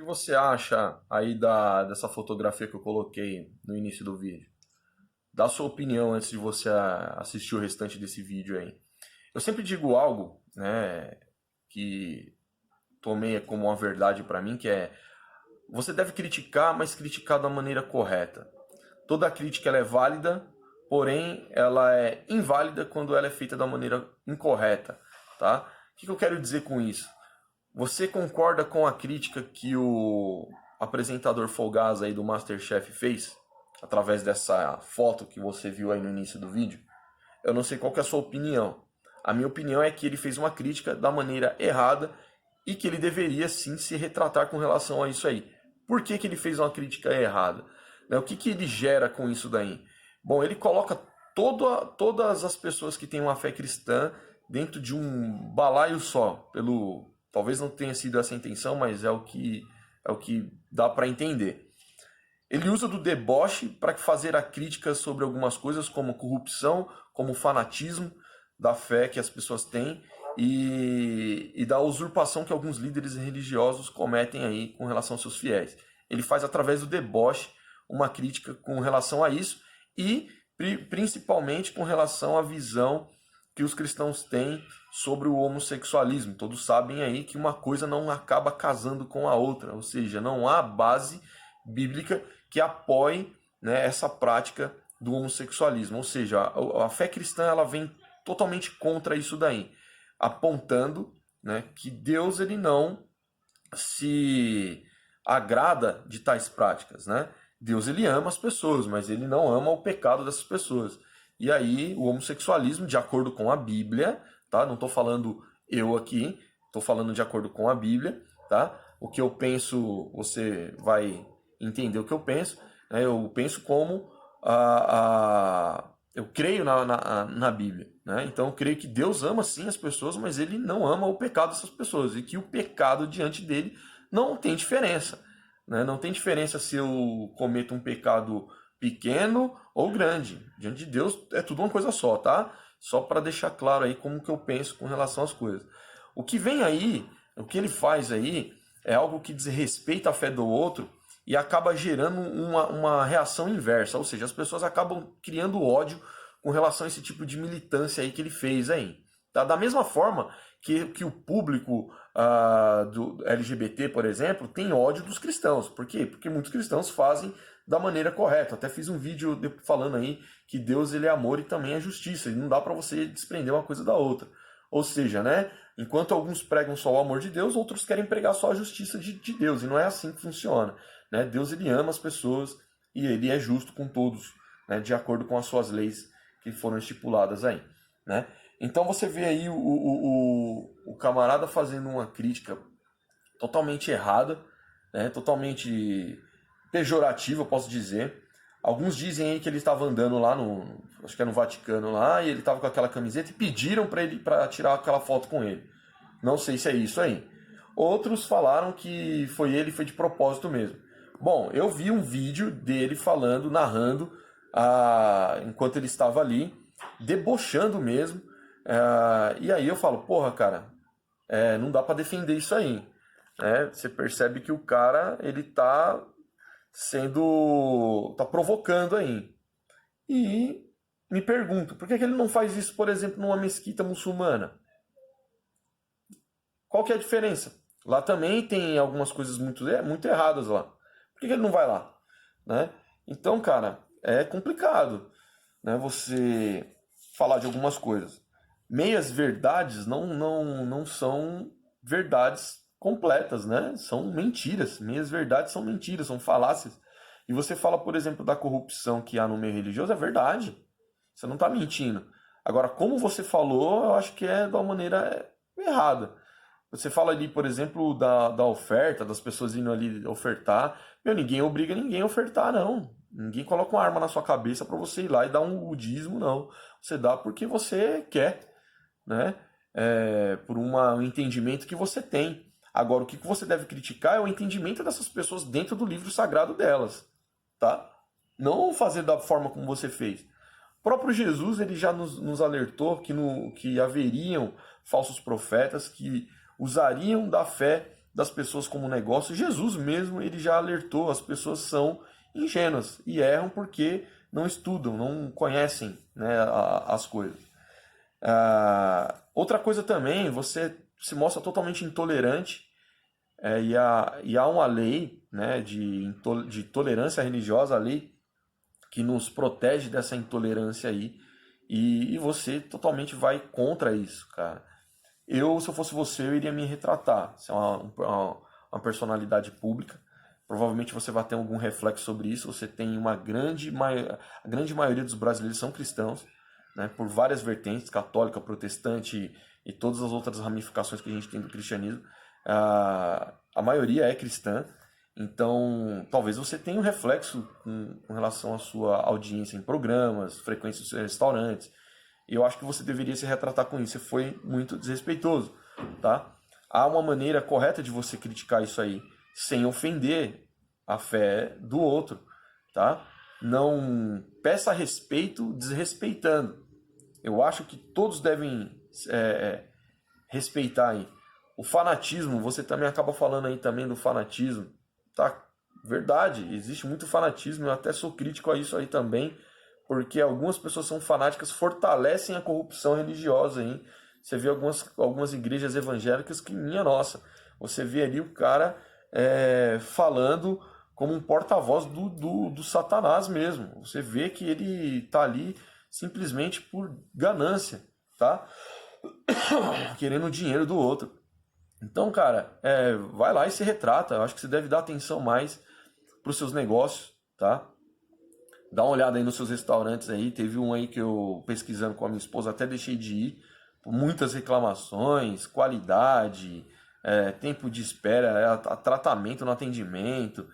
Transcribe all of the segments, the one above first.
que você acha aí dessa fotografia que eu coloquei no início do vídeo? Dá a sua opinião antes de você assistir o restante desse vídeo aí. Eu sempre digo algo, né, que tomei como uma verdade pra mim, que é: você deve criticar, mas criticar da maneira correta. Toda crítica ela é válida, porém ela é inválida quando ela é feita da maneira incorreta, tá? O que eu quero dizer com isso? Você concorda com a crítica que o apresentador Folgaz aí do MasterChef fez? Através dessa foto que você viu aí no início do vídeo? Eu não sei qual que é a sua opinião. A minha opinião é que ele fez uma crítica da maneira errada e que ele deveria sim se retratar com relação a isso aí. Por que que ele fez uma crítica errada? Né, o que que ele gera com isso daí? Bom, ele coloca todas as pessoas que têm uma fé cristã dentro de um balaio só. Talvez não tenha sido essa a intenção, mas é o que dá para entender. Ele usa do deboche para fazer a crítica sobre algumas coisas, como corrupção, como fanatismo da fé que as pessoas têm e da usurpação que alguns líderes religiosos cometem aí com relação aos seus fiéis. Ele faz através do deboche uma crítica com relação a isso e principalmente com relação à visão que os cristãos têm sobre o homossexualismo. Todos sabem aí que uma coisa não acaba casando com a outra, ou seja, não há base bíblica que apoie, né, essa prática do homossexualismo. Ou seja, a fé cristã ela vem totalmente contra isso daí, apontando, né, que Deus ele não se agrada de tais práticas, né? Deus ele ama as pessoas, mas ele não ama o pecado dessas pessoas. E aí o homossexualismo, de acordo com a Bíblia, tá? Não estou falando eu aqui, estou falando de acordo com a Bíblia, tá? O que eu penso, você vai entender o que eu penso. Né? Eu penso como eu creio na Bíblia, né? Então eu creio que Deus ama sim as pessoas, mas ele não ama o pecado dessas pessoas e que o pecado diante dele não tem diferença, né? Não tem diferença se eu cometo um pecado pequeno ou grande. Diante de Deus é tudo uma coisa só, tá? Só para deixar claro aí como que eu penso com relação às coisas. O que vem aí, o que ele faz aí, é algo que desrespeita a fé do outro e acaba gerando uma reação inversa. Ou seja, as pessoas acabam criando ódio com relação a esse tipo de militância aí que ele fez aí. Tá? Da mesma forma que o público do LGBT, por exemplo, tem ódio dos cristãos. Por quê? Porque muitos cristãos fazem da maneira correta. Até fiz um vídeo falando aí que Deus ele é amor e também é justiça. E não dá para você desprender uma coisa da outra. Ou seja, né? Enquanto alguns pregam só o amor de Deus, outros querem pregar só a justiça de Deus. E não é assim que funciona. Né? Deus ele ama as pessoas e ele é justo com todos, né? De acordo com as suas leis que foram estipuladas aí. Né? Então você vê aí o camarada fazendo uma crítica totalmente errada, né? Totalmente pejorativa, eu posso dizer. Alguns dizem aí que ele estava andando lá acho que é no Vaticano lá, e ele estava com aquela camiseta e pediram para ele para tirar aquela foto com ele. Não sei se é isso aí. Outros falaram que foi de propósito mesmo. Bom, eu vi um vídeo dele falando, narrando, enquanto ele estava ali, debochando mesmo. E aí eu falo, porra, cara, não dá para defender isso aí. Você percebe que o cara, ele tá provocando aí. E me pergunto, por que ele não faz isso, por exemplo, numa mesquita muçulmana? Qual que é a diferença? Lá também tem algumas coisas muito erradas lá. Por que ele não vai lá? Né? Então, cara, é complicado, né, você falar de algumas coisas. Meias verdades não são verdades completas, né? São mentiras. Meias verdades são mentiras, são falácias. E você fala, por exemplo, da corrupção que há no meio religioso, é verdade. Você não está mentindo. Agora, como você falou, eu acho que é de uma maneira errada. Você fala ali, por exemplo, da oferta, das pessoas indo ali ofertar. Ninguém obriga ninguém a ofertar, não. Ninguém coloca uma arma na sua cabeça para você ir lá e dar um dízimo, não. Você dá porque você quer, né? Por um entendimento que você tem. Agora, o que você deve criticar é o entendimento dessas pessoas dentro do livro sagrado delas, tá? Não fazer da forma como você fez. O próprio Jesus ele já nos alertou que haveriam falsos profetas que usariam da fé das pessoas como negócio. Jesus mesmo, ele já alertou, as pessoas são ingênuas e erram porque não estudam, não conhecem, né, as coisas. Outra coisa também, você se mostra totalmente intolerante, e há uma lei, né, de tolerância religiosa, a lei que nos protege dessa intolerância aí, e você totalmente vai contra isso, cara. Se eu fosse você, eu iria me retratar. Você é uma personalidade pública, provavelmente você vai ter algum reflexo sobre isso. Você tem a grande maioria dos brasileiros são cristãos, né, por várias vertentes, católica, protestante e todas as outras ramificações que a gente tem do cristianismo. A maioria é cristã, então talvez você tenha um reflexo com relação à sua audiência em programas, frequência dos restaurantes, e eu acho que você deveria se retratar com isso. Você foi muito desrespeitoso, tá? Há uma maneira correta de você criticar isso aí, sem ofender a fé do outro, tá? Não peça respeito desrespeitando. Eu acho que todos devem respeitar aí. O fanatismo, você também acaba falando aí também do fanatismo, tá? Verdade, existe muito fanatismo, eu até sou crítico a isso aí também, porque algumas pessoas são fanáticas, fortalecem a corrupção religiosa, hein? Você vê algumas igrejas evangélicas que, minha nossa, você vê ali o cara falando como um porta-voz do Satanás mesmo. Você vê que ele tá ali simplesmente por ganância, tá? Querendo o dinheiro do outro. Então, cara, vai lá e se retrata. Eu acho que você deve dar atenção mais para os seus negócios, tá? Dá uma olhada aí nos seus restaurantes aí. Teve um aí que eu, pesquisando com a minha esposa, até deixei de ir. Por muitas reclamações, qualidade, tempo de espera, tratamento no atendimento.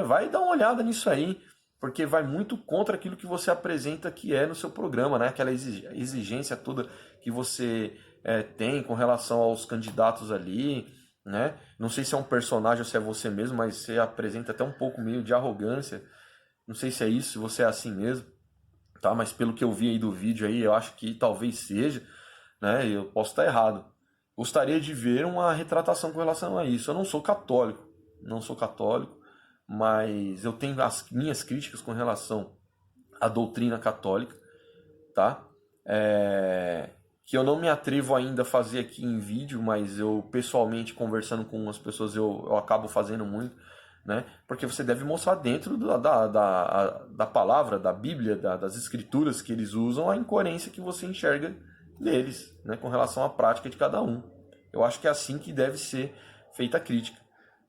Vai dar uma olhada nisso aí, porque vai muito contra aquilo que você apresenta que é no seu programa, né? Aquela exigência toda que você tem com relação aos candidatos ali, né? Não sei se é um personagem ou se é você mesmo, mas você apresenta até um pouco meio de arrogância. Não sei se é isso, se você é assim mesmo, tá? Mas pelo que eu vi aí do vídeo aí, eu acho que talvez seja, né? Eu posso estar errado. Gostaria de ver uma retratação com relação a isso. Eu não sou católico, mas eu tenho as minhas críticas com relação à doutrina católica, tá? Que eu não me atrevo ainda a fazer aqui em vídeo, mas eu pessoalmente conversando com as pessoas eu acabo fazendo muito, né? Porque você deve mostrar dentro da palavra, da Bíblia, das escrituras que eles usam, a incoerência que você enxerga deles, né? Com relação à prática de cada um. Eu acho que é assim que deve ser feita a crítica,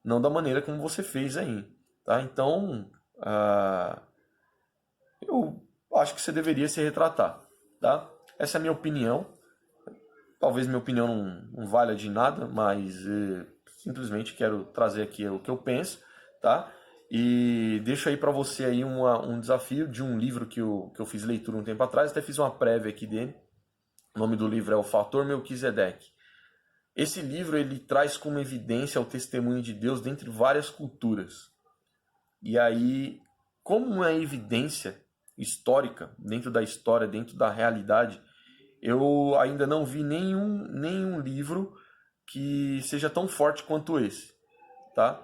não da maneira como você fez aí, tá? Então, eu acho que você deveria se retratar, tá? Essa é a minha opinião. Talvez minha opinião não valha de nada, mas simplesmente quero trazer aqui o que eu penso, tá? E deixo aí para você aí um desafio de um livro que eu fiz leitura um tempo atrás, até fiz uma prévia aqui dele. O nome do livro é O Fator Melquisedeque. Esse livro ele traz como evidência o testemunho de Deus dentre várias culturas. E aí, como uma evidência histórica, dentro da história, dentro da realidade, eu ainda não vi nenhum livro que seja tão forte quanto esse, tá?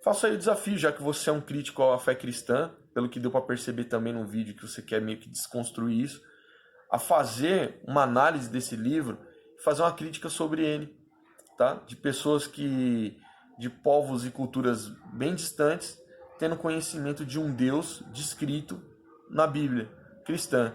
Faço aí o desafio, já que você é um crítico à fé cristã, pelo que deu para perceber também no vídeo que você quer meio que desconstruir isso, a fazer uma análise desse livro e fazer uma crítica sobre ele, tá? De pessoas de povos e culturas bem distantes, tendo conhecimento de um Deus descrito na Bíblia cristã,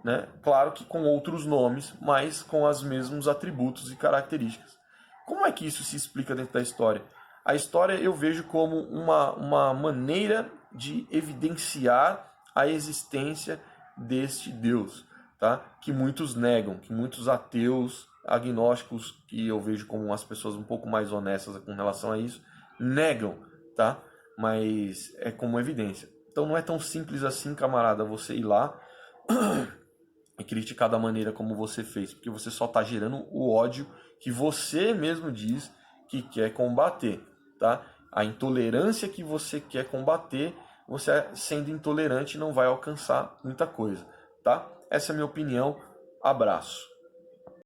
né? Claro que com outros nomes, mas com os mesmos atributos e características. Como é que isso se explica dentro da história? A história eu vejo como uma maneira de evidenciar a existência deste Deus, tá? Que muitos negam, que muitos ateus, agnósticos, que eu vejo como as pessoas um pouco mais honestas com relação a isso, negam, tá? Mas é como evidência. Então não é tão simples assim, camarada, você ir lá e criticar da maneira como você fez, porque você só está gerando o ódio que você mesmo diz que quer combater, tá? A intolerância que você quer combater, você sendo intolerante não vai alcançar muita coisa, tá? Essa é a minha opinião. Abraço.